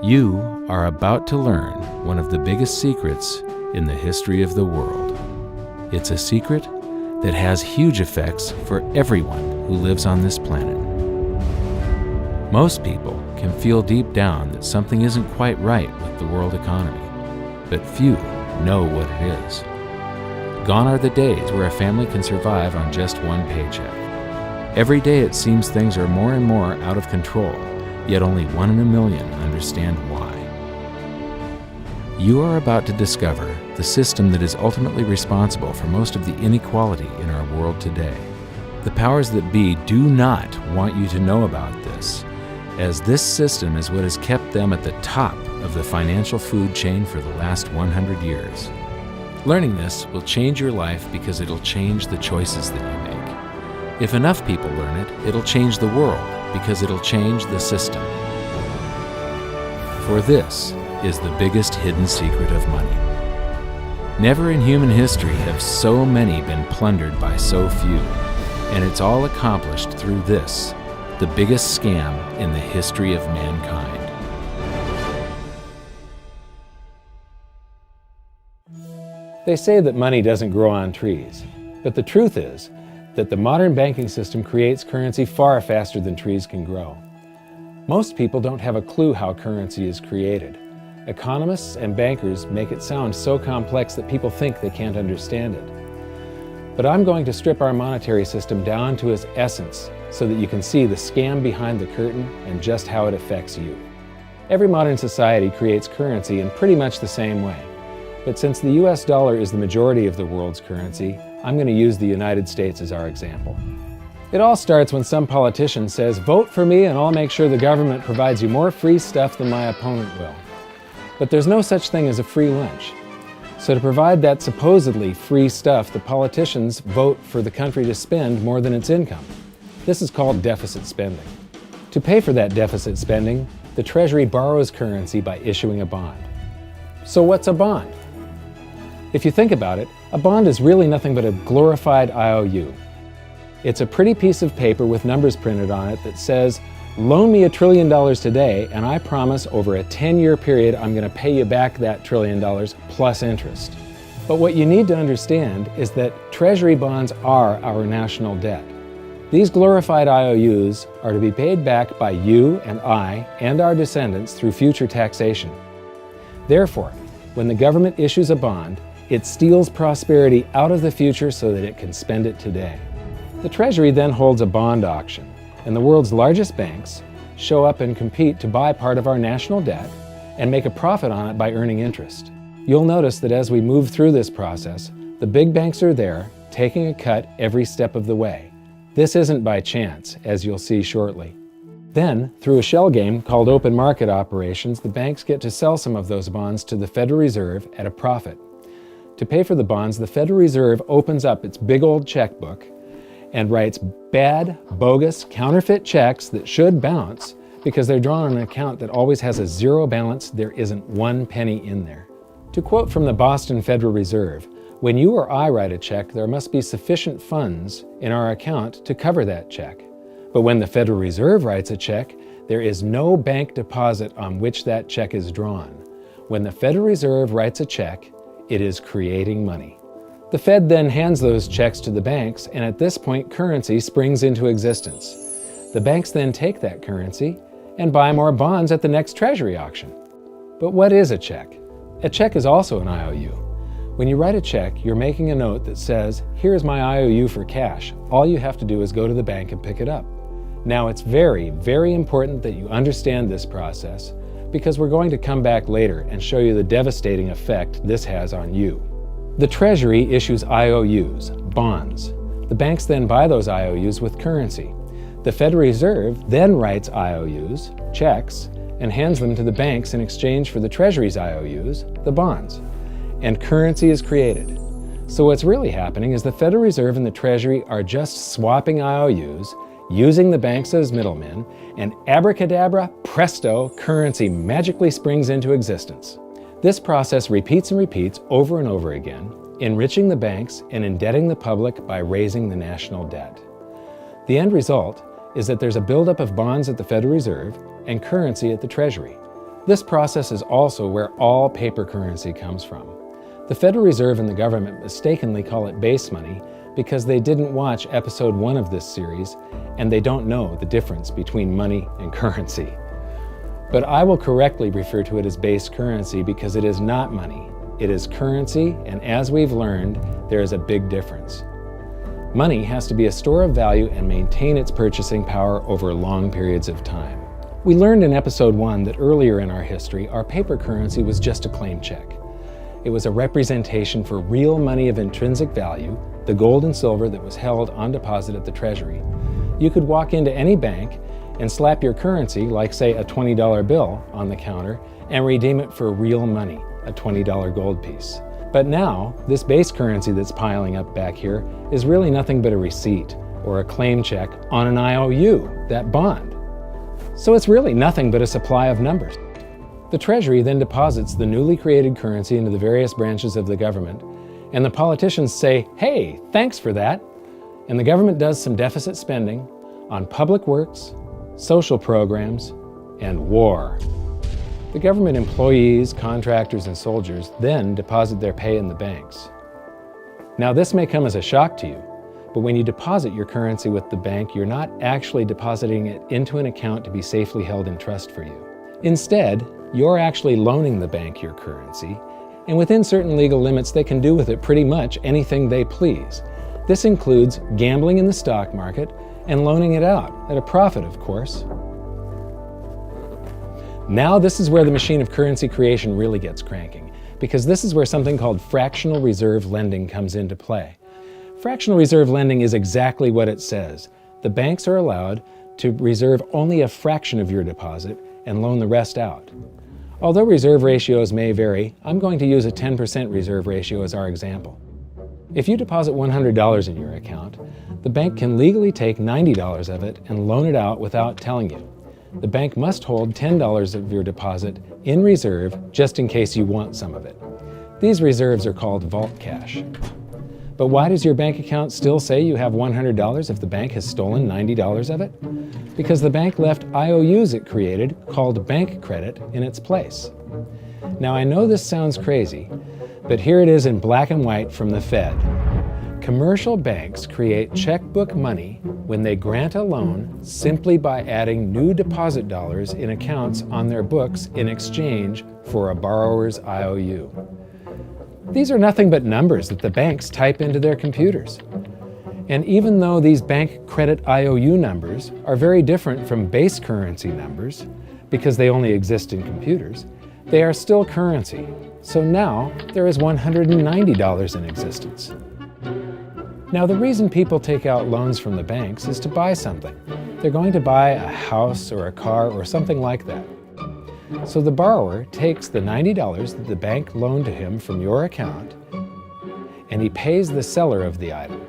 You are about to learn one of the biggest secrets in the history of the world. It's a secret that has huge effects for everyone who lives on this planet. Most people can feel deep down that something isn't quite right with the world economy, but few know what it is. Gone are the days where a family can survive on just one paycheck. Every day it seems things are more and more out of control, yet only 1 in a million understand why. You are about to discover the system that is ultimately responsible for most of the inequality in our world today. The powers that be do not want you to know about this, as this system is what has kept them at the top of the financial food chain for the last 100 years. Learning this will change your life because it'll change the choices that you make. If enough people learn it, it'll change the world because it'll change the system. For this is the biggest hidden secret of money. Never in human history have so many been plundered by so few, and it's all accomplished through this, the biggest scam in the history of mankind. They say that money doesn't grow on trees, but the truth is that the modern banking system creates currency far faster than trees can grow. Most people don't have a clue how currency is created. Economists and bankers make it sound so complex that people think they can't understand it. But I'm going to strip our monetary system down to its essence so that you can see the scam behind the curtain and just how it affects you. Every modern society creates currency in pretty much the same way. But since the US dollar is the majority of the world's currency, I'm going to use the United States as our example. It all starts when some politician says, "Vote for me and I'll make sure the government provides you more free stuff than my opponent will." But there's no such thing as a free lunch. So to provide that supposedly free stuff, the politicians vote for the country to spend more than its income. This is called deficit spending. To pay for that deficit spending, the Treasury borrows currency by issuing a bond. So what's a bond? If you think about it, a bond is really nothing but a glorified IOU. It's a pretty piece of paper with numbers printed on it that says, "Loan me $1 trillion today, and I promise over a 10-year period I'm going to pay you back that $1 trillion plus interest." But what you need to understand is that Treasury bonds are our national debt. These glorified IOUs are to be paid back by you and I and our descendants through future taxation. Therefore, when the government issues a bond, it steals prosperity out of the future so that it can spend it today. The Treasury then holds a bond auction, and the world's largest banks show up and compete to buy part of our national debt and make a profit on it by earning interest. You'll notice that as we move through this process, the big banks are there, taking a cut every step of the way. This isn't by chance, as you'll see shortly. Then, through a shell game called open market operations, the banks get to sell some of those bonds to the Federal Reserve at a profit. To pay for the bonds, the Federal Reserve opens up its big old checkbook and writes bad, bogus, counterfeit checks that should bounce because they're drawn on an account that always has a zero balance. There isn't 1 penny in there. To quote from the Boston Federal Reserve, "When you or I write a check, there must be sufficient funds in our account to cover that check. But when the Federal Reserve writes a check, there is no bank deposit on which that check is drawn. When the Federal Reserve writes a check, it is creating money." The Fed then hands those checks to the banks, and at this point, currency springs into existence. The banks then take that currency and buy more bonds at the next Treasury auction. But what is a check? A check is also an IOU. When you write a check, you're making a note that says, "Here's my IOU for cash. All you have to do is go to the bank and pick it up." Now, it's very, very important that you understand this process because we're going to come back later and show you the devastating effect this has on you. The Treasury issues IOUs, bonds. The banks then buy those IOUs with currency. The Federal Reserve then writes IOUs, checks, and hands them to the banks in exchange for the Treasury's IOUs, the bonds. And currency is created. So what's really happening is the Federal Reserve and the Treasury are just swapping IOUs, using the banks as middlemen, and abracadabra, presto, currency magically springs into existence. This process repeats and repeats over and over again, enriching the banks and indebting the public by raising the national debt. The end result is that there's a buildup of bonds at the Federal Reserve, and currency at the Treasury. This process is also where all paper currency comes from. The Federal Reserve and the government mistakenly call it base money because they didn't watch episode 1 of this series and they don't know the difference between money and currency. But I will correctly refer to it as base currency because it is not money. It is currency, and as we've learned, there is a big difference. Money has to be a store of value and maintain its purchasing power over long periods of time. We learned in episode 1 that earlier in our history, our paper currency was just a claim check. It was a representation for real money of intrinsic value, the gold and silver that was held on deposit at the Treasury. You could walk into any bank and slap your currency, like say a $20 bill, on the counter and redeem it for real money, a $20 gold piece. But now, this base currency that's piling up back here is really nothing but a receipt or a claim check on an IOU, that bond. So it's really nothing but a supply of numbers. The Treasury then deposits the newly created currency into the various branches of the government, and the politicians say, "Hey, thanks for that." And the government does some deficit spending on public works, social programs, and war. The government employees, contractors, and soldiers then deposit their pay in the banks. Now, this may come as a shock to you, but when you deposit your currency with the bank, you're not actually depositing it into an account to be safely held in trust for you. Instead, you're actually loaning the bank your currency, and within certain legal limits, they can do with it pretty much anything they please. This includes gambling in the stock market and loaning it out, at a profit, of course. Now this is where the machine of currency creation really gets cranking, because this is where something called fractional reserve lending comes into play. Fractional reserve lending is exactly what it says. The banks are allowed to reserve only a fraction of your deposit and loan the rest out. Although reserve ratios may vary, I'm going to use a 10% reserve ratio as our example. If you deposit $100 in your account, the bank can legally take $90 of it and loan it out without telling you. The bank must hold $10 of your deposit in reserve just in case you want some of it. These reserves are called vault cash. But why does your bank account still say you have $100 if the bank has stolen $90 of it? Because the bank left IOUs it created, called bank credit, in its place. Now I know this sounds crazy, but here it is in black and white from the Fed. Commercial banks create checkbook money when they grant a loan simply by adding new deposit dollars in accounts on their books in exchange for a borrower's IOU. These are nothing but numbers that the banks type into their computers. And even though these bank credit IOU numbers are very different from base currency numbers, because they only exist in computers, they are still currency. So now there is $190 in existence. Now, the reason people take out loans from the banks is to buy something. They're going to buy a house or a car or something like that. So the borrower takes the $90 that the bank loaned to him from your account, and he pays the seller of the item.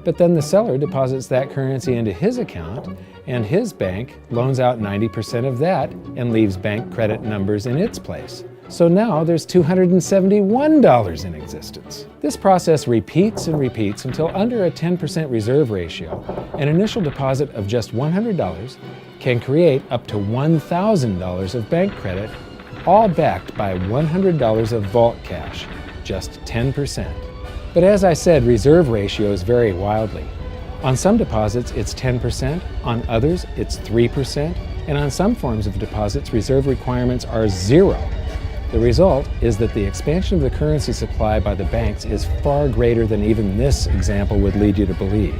But then the seller deposits that currency into his account, and his bank loans out 90% of that and leaves bank credit numbers in its place. So now there's $271 in existence. This process repeats and repeats until under a 10% reserve ratio, an initial deposit of just $100 can create up to $1,000 of bank credit, all backed by $100 of vault cash, just 10%. But as I said, reserve ratios vary wildly. On some deposits, it's 10%, on others, it's 3%, and on some forms of deposits, reserve requirements are 0. The result is that the expansion of the currency supply by the banks is far greater than even this example would lead you to believe.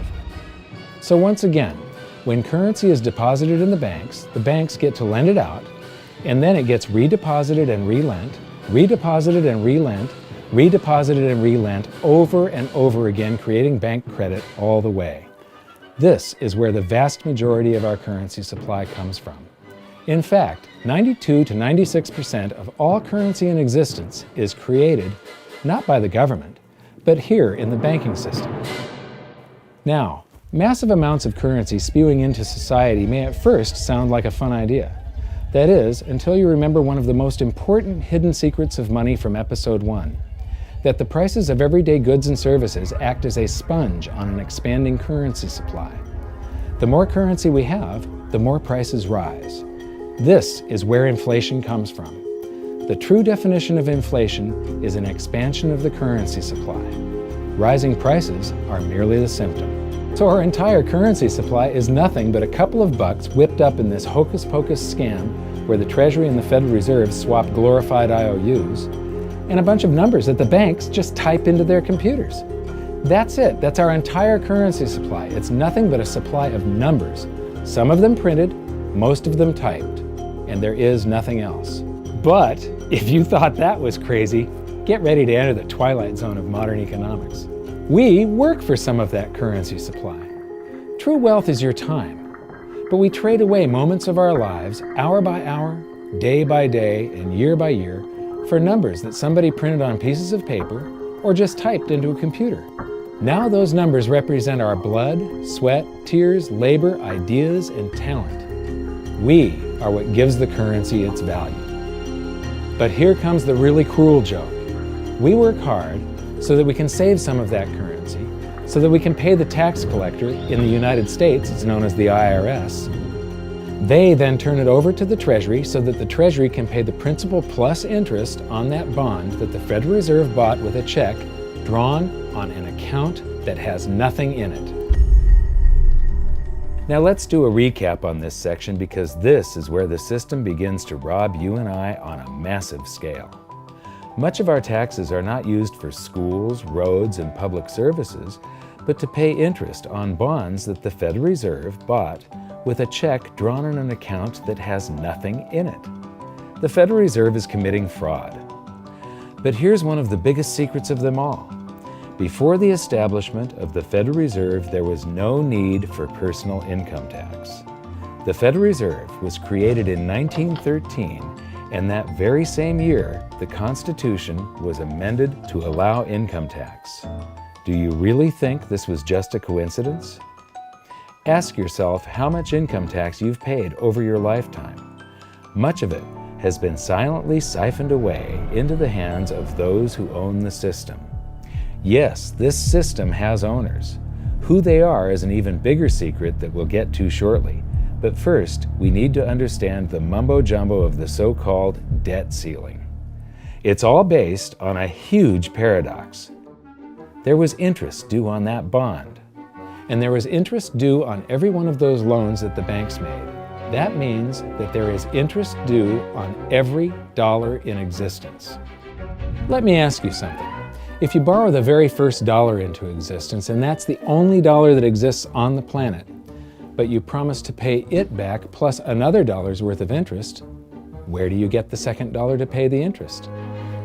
So once again, when currency is deposited in the banks get to lend it out, and then it gets redeposited and relent, redeposited and relent, redeposited and relent over and over again, creating bank credit all the way. This is where the vast majority of our currency supply comes from. In fact, 92 to 96% of all currency in existence is created not by the government, but here in the banking system. Now, massive amounts of currency spewing into society may at first sound like a fun idea. That is, until you remember one of the most important hidden secrets of money from episode 1, that the prices of everyday goods and services act as a sponge on an expanding currency supply. The more currency we have, the more prices rise. This is where inflation comes from. The true definition of inflation is an expansion of the currency supply. Rising prices are merely the symptom. So our entire currency supply is nothing but a couple of bucks whipped up in this hocus-pocus scam where the Treasury and the Federal Reserve swap glorified IOUs, and a bunch of numbers that the banks just type into their computers. That's it. That's our entire currency supply. It's nothing but a supply of numbers. Some of them printed, most of them typed, and there is nothing else. But if you thought that was crazy, get ready to enter the twilight zone of modern economics. We work for some of that currency supply. True wealth is your time, but we trade away moments of our lives, hour by hour, day by day, and year by year, for numbers that somebody printed on pieces of paper or just typed into a computer. Now those numbers represent our blood, sweat, tears, labor, ideas, and talent. We are what gives the currency its value. But here comes the really cruel joke. We work hard so that we can save some of that currency, so that we can pay the tax collector. In the United States, it's known as the IRS. They then turn it over to the Treasury so that the Treasury can pay the principal plus interest on that bond that the Federal Reserve bought with a check drawn on an account that has nothing in it. Now let's do a recap on this section, because this is where the system begins to rob you and I on a massive scale. Much of our taxes are not used for schools, roads, and public services, but to pay interest on bonds that the Federal Reserve bought with a check drawn on an account that has nothing in it. The Federal Reserve is committing fraud. But here's one of the biggest secrets of them all. Before the establishment of the Federal Reserve, there was no need for personal income tax. The Federal Reserve was created in 1913, and that very same year, the Constitution was amended to allow income tax. Do you really think this was just a coincidence? Ask yourself how much income tax you've paid over your lifetime. Much of it has been silently siphoned away into the hands of those who own the system. Yes, this system has owners. Who they are is an even bigger secret that we'll get to shortly. But first, we need to understand the mumbo-jumbo of the so-called debt ceiling. It's all based on a huge paradox. There was interest due on that bond, and there was interest due on every one of those loans that the banks made. That means that there is interest due on every dollar in existence. Let me ask you something. If you borrow the very first dollar into existence, and that's the only dollar that exists on the planet, but you promise to pay it back plus another dollar's worth of interest, where do you get the second dollar to pay the interest?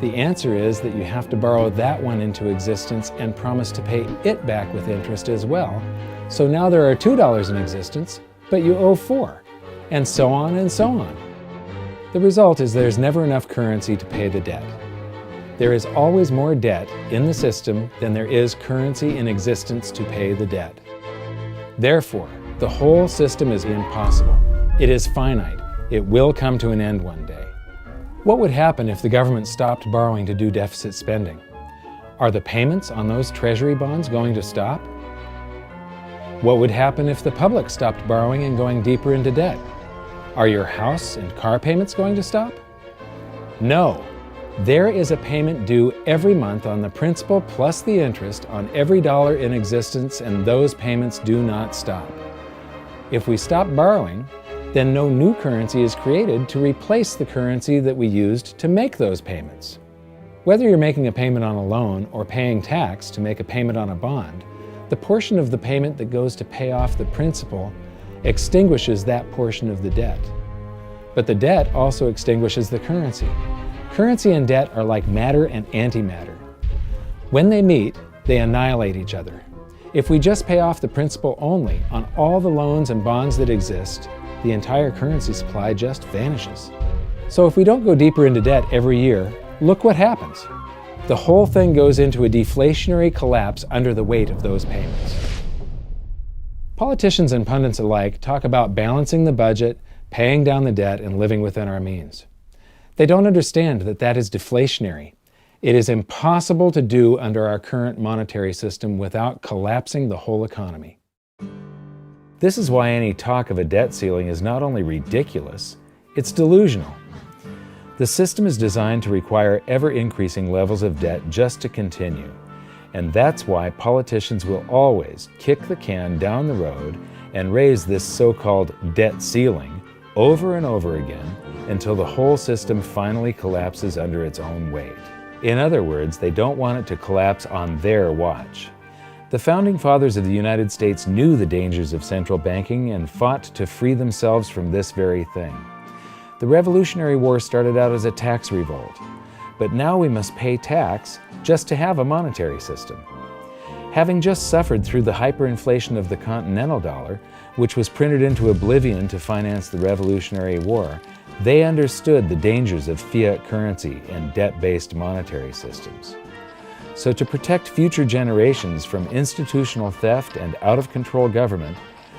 The answer is that you have to borrow that one into existence and promise to pay it back with interest as well. So now there are $2 in existence, but you owe $4, and so on and so on. The result is there's never enough currency to pay the debt. There is always more debt in the system than there is currency in existence to pay the debt. Therefore, the whole system is impossible. It is finite. It will come to an end one day. What would happen if the government stopped borrowing to do deficit spending? Are the payments on those treasury bonds going to stop? What would happen if the public stopped borrowing and going deeper into debt? Are your house and car payments going to stop? No. There is a payment due every month on the principal plus the interest on every dollar in existence, and those payments do not stop. If we stop borrowing, then no new currency is created to replace the currency that we used to make those payments. Whether you're making a payment on a loan or paying tax to make a payment on a bond, the portion of the payment that goes to pay off the principal extinguishes that portion of the debt. But the debt also extinguishes the currency. Currency and debt are like matter and antimatter. When they meet, they annihilate each other. If we just pay off the principal only on all the loans and bonds that exist, the entire currency supply just vanishes. So if we don't go deeper into debt every year, look what happens. The whole thing goes into a deflationary collapse under the weight of those payments. Politicians and pundits alike talk about balancing the budget, paying down the debt, and living within our means. They don't understand that that is deflationary. It is impossible to do under our current monetary system without collapsing the whole economy. This is why any talk of a debt ceiling is not only ridiculous, It's delusional. The system is designed to require ever-increasing levels of debt just to continue. And that's why politicians will always kick the can down the road and raise this so-called debt ceiling over and over again until the whole system finally collapses under its own weight. In other words, they don't want it to collapse on their watch. The Founding Fathers of the United States knew the dangers of central banking and fought to free themselves from this very thing. The Revolutionary War started out as a tax revolt, but now we must pay tax just to have a monetary system. Having just suffered through the hyperinflation of the continental dollar, which was printed into oblivion to finance the Revolutionary War, they understood the dangers of fiat currency and debt-based monetary systems. So to protect future generations from institutional theft and out-of-control government,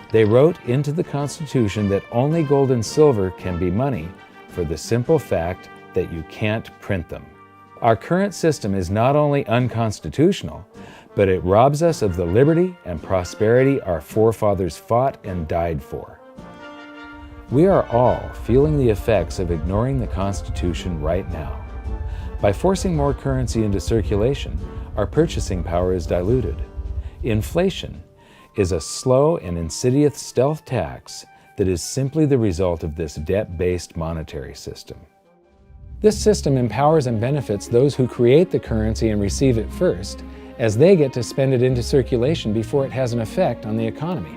they wrote into the Constitution that only gold and silver can be money for the simple fact that you can't print them. Our current system is not only unconstitutional, but it robs us of the liberty and prosperity our forefathers fought and died for. We are all feeling the effects of ignoring the Constitution right now. By forcing more currency into circulation, our purchasing power is diluted. Inflation is a slow and insidious stealth tax that is simply the result of this debt-based monetary system. This system empowers and benefits those who create the currency and receive it first, as they get to spend it into circulation before it has an effect on the economy.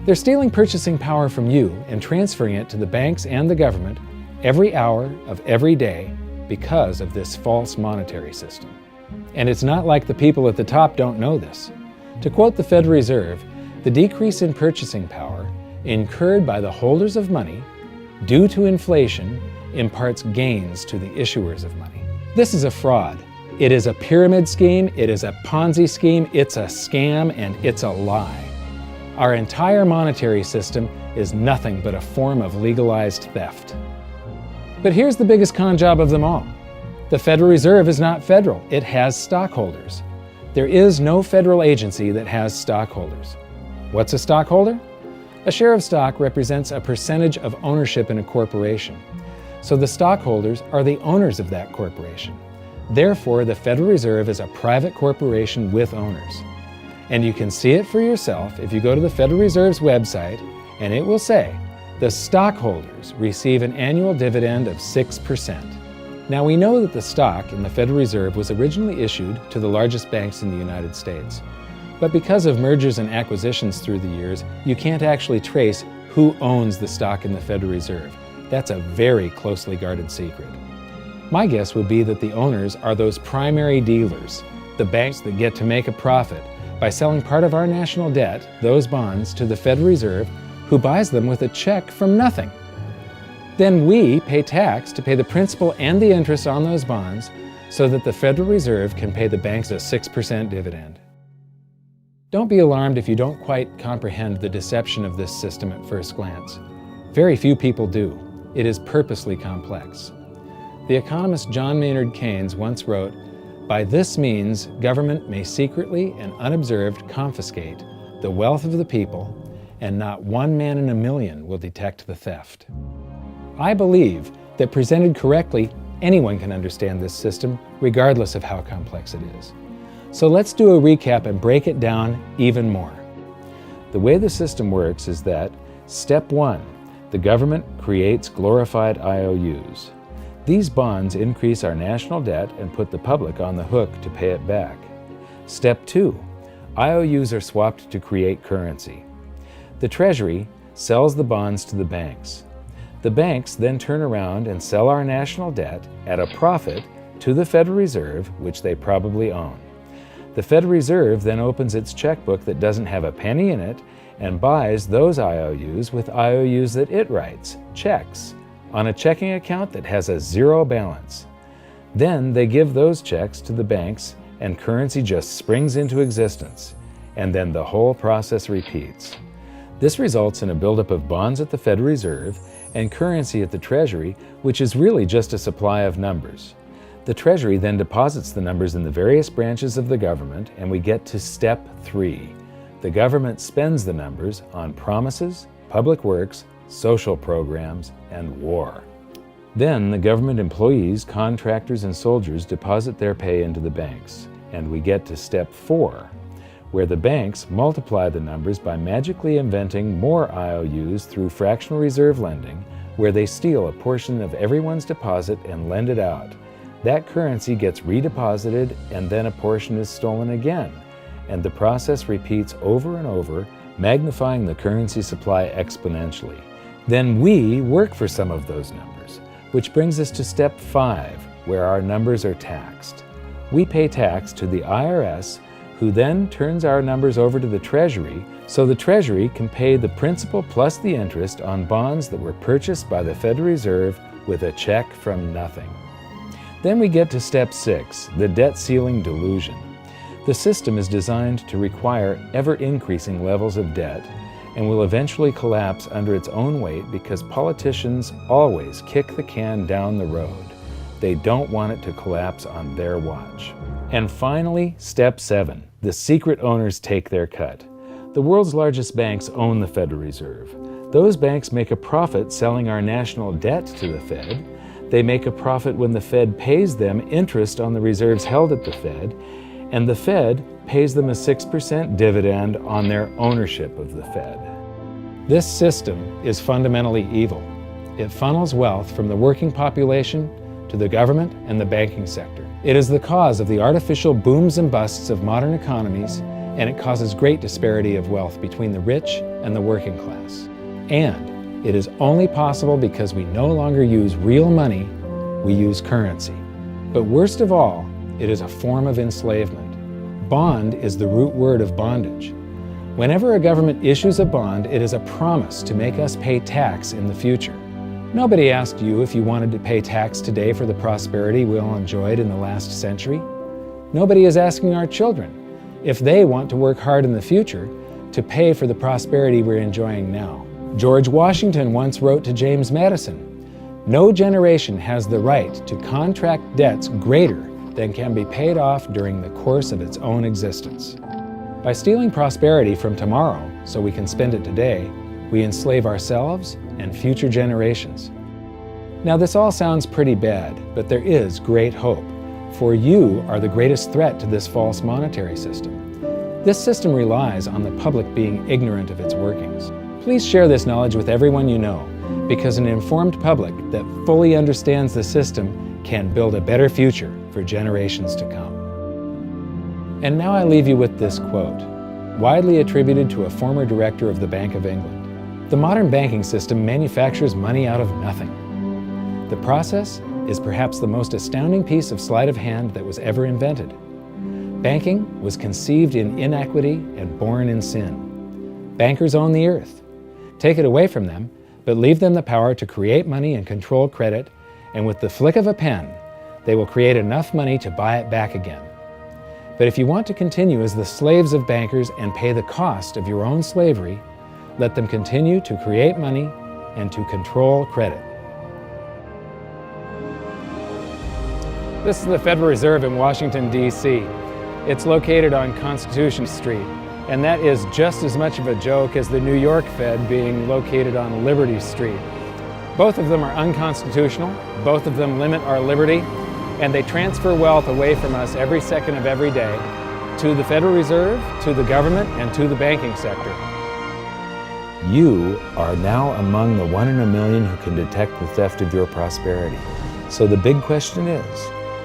They're stealing purchasing power from you and transferring it to the banks and the government every hour of every day because of this false monetary system. And it's not like the people at the top don't know this. To quote the Federal Reserve, the decrease in purchasing power incurred by the holders of money due to inflation imparts gains to the issuers of money. This is a fraud. It is a pyramid scheme, it is a Ponzi scheme, it's a scam, and it's a lie. Our entire monetary system is nothing but a form of legalized theft. But here's the biggest con job of them all. The Federal Reserve is not federal, it has stockholders. There is no federal agency that has stockholders. What's a stockholder? A share of stock represents a percentage of ownership in a corporation. So the stockholders are the owners of that corporation. Therefore, the Federal Reserve is a private corporation with owners. And you can see it for yourself if you go to the Federal Reserve's website, and it will say, the stockholders receive an annual dividend of 6%. Now we know that the stock in the Federal Reserve was originally issued to the largest banks in the United States. But because of mergers and acquisitions through the years, you can't actually trace who owns the stock in the Federal Reserve. That's a very closely guarded secret. My guess would be that the owners are those primary dealers, the banks that get to make a profit by selling part of our national debt, those bonds, to the Federal Reserve, who buys them with a check from nothing. Then we pay tax to pay the principal and the interest on those bonds so that the Federal Reserve can pay the banks a 6% dividend. Don't be alarmed if you don't quite comprehend the deception of this system at first glance. Very few people do. It is purposely complex. The economist John Maynard Keynes once wrote, "By this means, government may secretly and unobserved confiscate the wealth of the people, and not one man in a million will detect the theft." I believe that presented correctly, anyone can understand this system, regardless of how complex it is. So let's do a recap and break it down even more. The way the system works is that, step 1, the government creates glorified IOUs. These bonds increase our national debt and put the public on the hook to pay it back. Step 2, IOUs are swapped to create currency. The Treasury sells the bonds to the banks. The banks then turn around and sell our national debt at a profit to the Federal Reserve, which they probably own. The Federal Reserve then opens its checkbook that doesn't have a penny in it and buys those IOUs with IOUs that it writes, checks, on a checking account that has a zero balance. Then they give those checks to the banks and currency just springs into existence, and then the whole process repeats. This results in a buildup of bonds at the Federal Reserve and currency at the Treasury, which is really just a supply of numbers. The Treasury then deposits the numbers in the various branches of the government, and we get to step 3. The government spends the numbers on promises, public works, social programs, and war. Then the government employees, contractors, and soldiers deposit their pay into the banks. And we get to step 4, where the banks multiply the numbers by magically inventing more IOUs through fractional reserve lending, where they steal a portion of everyone's deposit and lend it out. That currency gets redeposited, and then a portion is stolen again. And the process repeats over and over, magnifying the currency supply exponentially. Then we work for some of those numbers, which brings us to step 5, where our numbers are taxed. We pay tax to the IRS, who then turns our numbers over to the Treasury, so the Treasury can pay the principal plus the interest on bonds that were purchased by the Federal Reserve with a check from nothing. Then we get to step 6, the debt ceiling delusion. The system is designed to require ever-increasing levels of debt and will eventually collapse under its own weight because politicians always kick the can down the road. They don't want it to collapse on their watch. And finally, step 7, the secret owners take their cut. The world's largest banks own the Federal Reserve. Those banks make a profit selling our national debt to the Fed. They make a profit when the Fed pays them interest on the reserves held at the Fed, and the Fed pays them a 6% dividend on their ownership of the Fed. This system is fundamentally evil. It funnels wealth from the working population to the government and the banking sector. It is the cause of the artificial booms and busts of modern economies, and it causes great disparity of wealth between the rich and the working class. And it is only possible because we no longer use real money, we use currency. But worst of all, it is a form of enslavement. Bond is the root word of bondage. Whenever a government issues a bond, it is a promise to make us pay tax in the future. Nobody asked you if you wanted to pay tax today for the prosperity we all enjoyed in the last century. Nobody is asking our children if they want to work hard in the future to pay for the prosperity we're enjoying now. George Washington once wrote to James Madison, "No generation has the right to contract debts greater than can be paid off during the course of its own existence." By stealing prosperity from tomorrow so we can spend it today, we enslave ourselves and future generations. Now this all sounds pretty bad, but there is great hope, for you are the greatest threat to this false monetary system. This system relies on the public being ignorant of its workings. Please share this knowledge with everyone you know, because an informed public that fully understands the system can build a better future for generations to come. And now I leave you with this quote, widely attributed to a former director of the Bank of England. The modern banking system manufactures money out of nothing. The process is perhaps the most astounding piece of sleight of hand that was ever invented. Banking was conceived in inequity and born in sin. Bankers own the earth. Take it away from them, but leave them the power to create money and control credit, and with the flick of a pen, they will create enough money to buy it back again. But if you want to continue as the slaves of bankers and pay the cost of your own slavery, let them continue to create money and to control credit. This is the Federal Reserve in Washington, D.C. It's located on Constitution Street, and that is just as much of a joke as the New York Fed being located on Liberty Street. Both of them are unconstitutional, both of them limit our liberty, and they transfer wealth away from us every second of every day to the Federal Reserve, to the government, and to the banking sector. You are now among the 1 in a million who can detect the theft of your prosperity. So the big question is,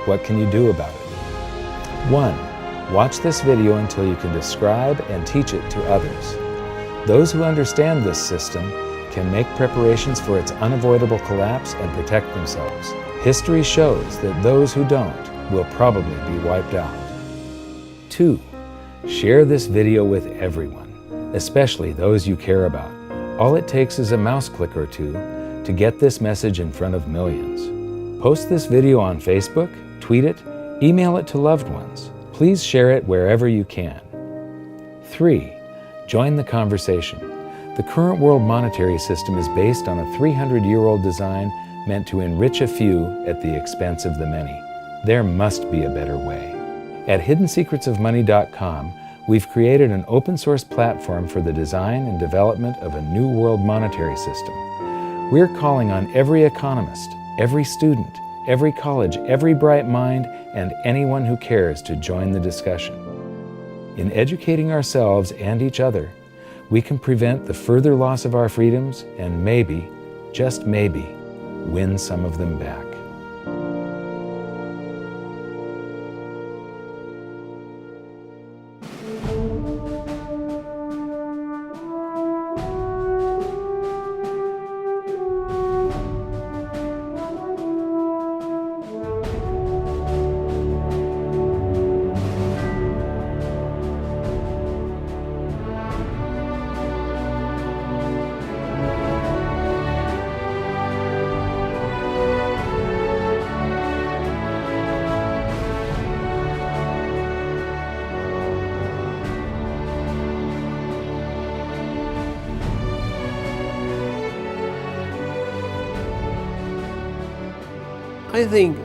what can you do about it? 1. Watch this video until you can describe and teach it to others. Those who understand this system can make preparations for its unavoidable collapse and protect themselves. History shows that those who don't will probably be wiped out. 2. Share this video with everyone, especially those you care about. All it takes is a mouse click or two to get this message in front of millions. Post this video on Facebook, tweet it, email it to loved ones. Please share it wherever you can. 3. Join the conversation. The current world monetary system is based on a 300-year-old design meant to enrich a few at the expense of the many. There must be a better way. At hiddensecretsofmoney.com, we've created an open-source platform for the design and development of a new world monetary system. We're calling on every economist, every student, every college, every bright mind, and anyone who cares to join the discussion. In educating ourselves and each other, we can prevent the further loss of our freedoms and maybe, just maybe, win some of them back. I think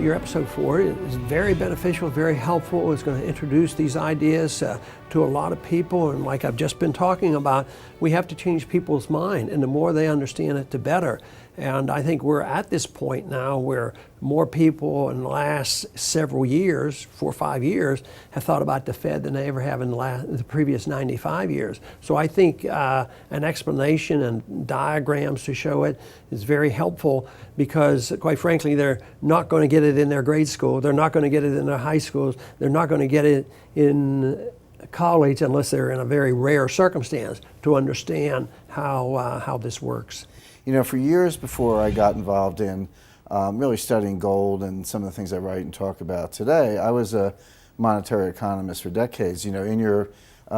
your episode 4 is very beneficial, very helpful. It's going to introduce these ideas to a lot of people, and like I've just been talking about, we have to change people's mind, and the more they understand it, the better. And I think we're at this point now where more people in the last several years, 4 or 5 years, have thought about the Fed than they ever have in the previous 95 years. So I think an explanation and diagrams to show it is very helpful, because quite frankly, they're not going to get it in their grade school, they're not going to get it in their high schools, they're not going to get it in college unless they're in a very rare circumstance to understand how this works. You know, for years before I got involved in really studying gold and some of the things I write and talk about today, I was a monetary economist for decades. You know, in your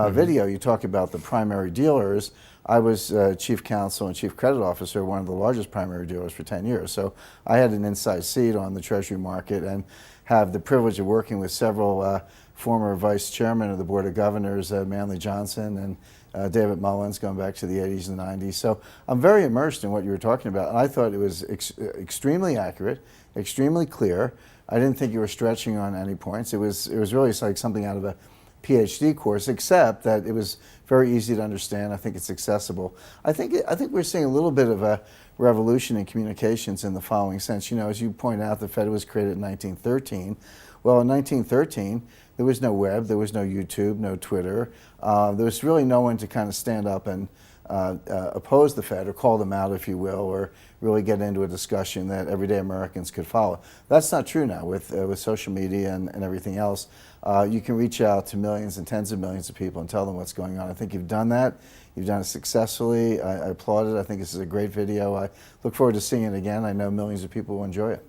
video, you talk about the primary dealers. I was chief counsel and chief credit officer, one of the largest primary dealers for 10 years. So I had an inside seat on the Treasury market and have the privilege of working with several former vice chairman of the Board of Governors, Manley Johnson and David Mullins, going back to the 80s and 90s. So I'm very immersed in what you were talking about. And I thought it was extremely accurate, extremely clear. I didn't think you were stretching on any points. It was really like something out of a PhD course, except that it was very easy to understand. I think it's accessible. I think we're seeing a little bit of a revolution in communications in the following sense. You know, as you point out, the Fed was created in 1913. Well, in 1913, there was no web, there was no YouTube, no Twitter. There was really no one to kind of stand up and oppose the Fed or call them out, if you will, or really get into a discussion that everyday Americans could follow. That's not true now with social media and everything else. You can reach out to millions and tens of millions of people and tell them what's going on. I think you've done that. You've done it successfully. I applaud it. I think this is a great video. I look forward to seeing it again. I know millions of people will enjoy it.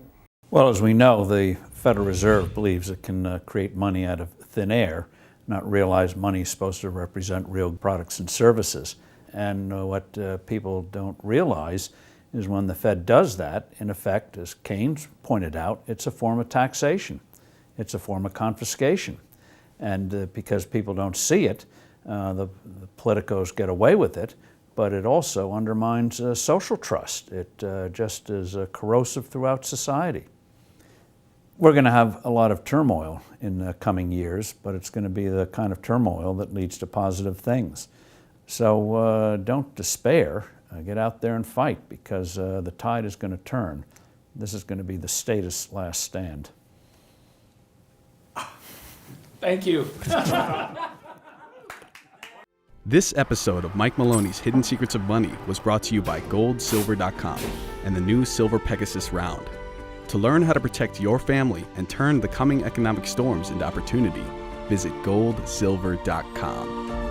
Well, as we know, the Federal Reserve believes it can create money out of thin air, not realize money is supposed to represent real products and services. And what people don't realize is when the Fed does that, in effect, as Keynes pointed out, it's a form of taxation. It's a form of confiscation. And because people don't see it, the politicos get away with it, but it also undermines social trust. It just is corrosive throughout society. We're going to have a lot of turmoil in the coming years, but it's going to be the kind of turmoil that leads to positive things. So don't despair. Get out there and fight, because the tide is going to turn. This is going to be the status last stand. Thank you. This episode of Mike Moloney's Hidden Secrets of Money was brought to you by GoldSilver.com and the new Silver Pegasus Round. To learn how to protect your family and turn the coming economic storms into opportunity, visit GoldSilver.com.